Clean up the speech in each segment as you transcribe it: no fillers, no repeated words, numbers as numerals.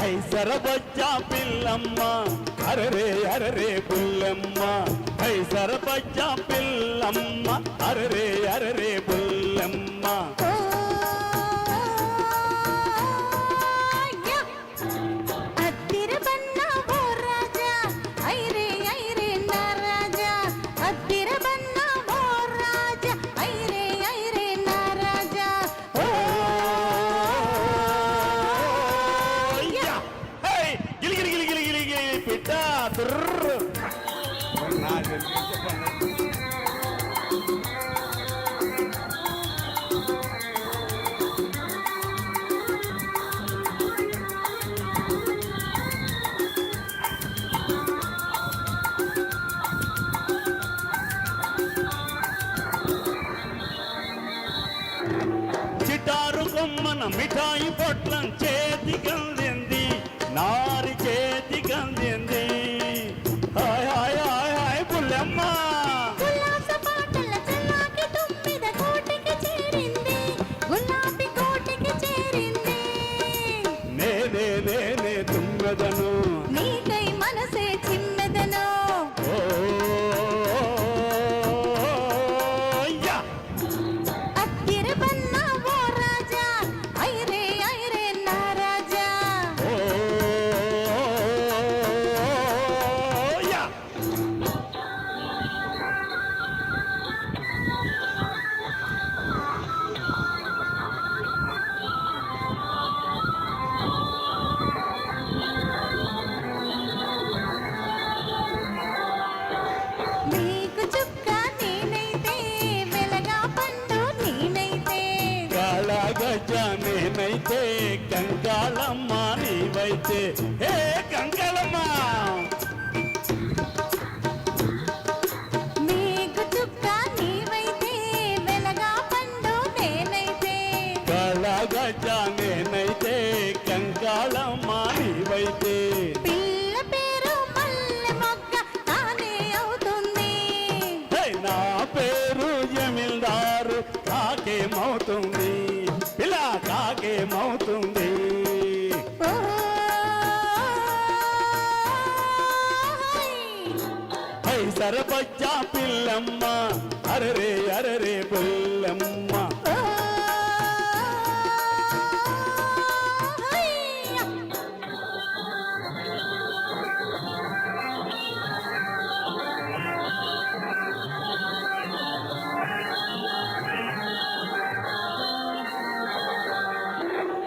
సరబజ్జా పిల్లమ్మ అరరే అరరే పుల్లమ్మ హై సరబజ్జా పిల్లమ్మ అరరే అరరే పుల్లమ్మ చిటారు కొమ్మన మిఠాయి పొట్లం చేతికందింది నారి చేతికందింది hi hi hi hi Pullamma నేనే నేనే తుమ్మెదను నీకై మనసే చిమ్మెదను నేనైతే కంకాళమ్మ నీవైతే హే కంకాళమ్మ నీకు చుక్క నీవైతే వెలగా పండు నేనైతే కళగజ నేనైతే కంకాళమ్మ నీవైతే పిల్ల పేరు మల్లె మొగ్గ తానే అవుతుంది నా పేరు జమీల్దారు కాకేమవుతుంది పిల్ల కాకేమవుతుంది హై సరబజ్జా పిల్లమ్మ అరరే అరరే పుల్లమ్మ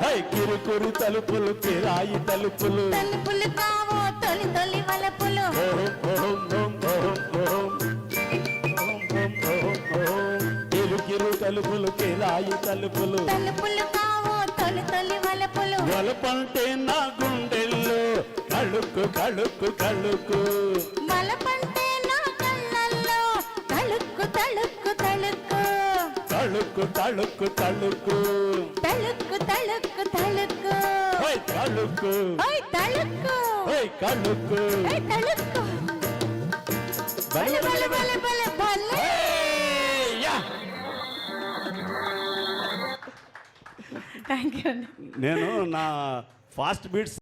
హై కిరుకురు తలుపులు కిరాయి తలుపులు తలుపులు కావో తొలి తొలి వలపులు కిరు తలుపులు కిరాయి తలుపులు తలుపులు కావో తొలి తొలి వలపులు వలపంటే నా గుండెల్లో కళుకు కళుకు కళుకు వలపంటే నా కళ్ళల్లో తళుక్కు తళుక్కు తళుక్కు తళుకు తళుకు తళుకు తళుక్కు తళుక్కు తళుక్కు ఓయ్ తళుకు ఓయ్ తళుక్కు ఓయ్ కళుకు ఓయ్ తళుక్కు బలే బలే బలే బలే బలే థాంక్యూ నేను నా ఫాస్ట్ బీట్స్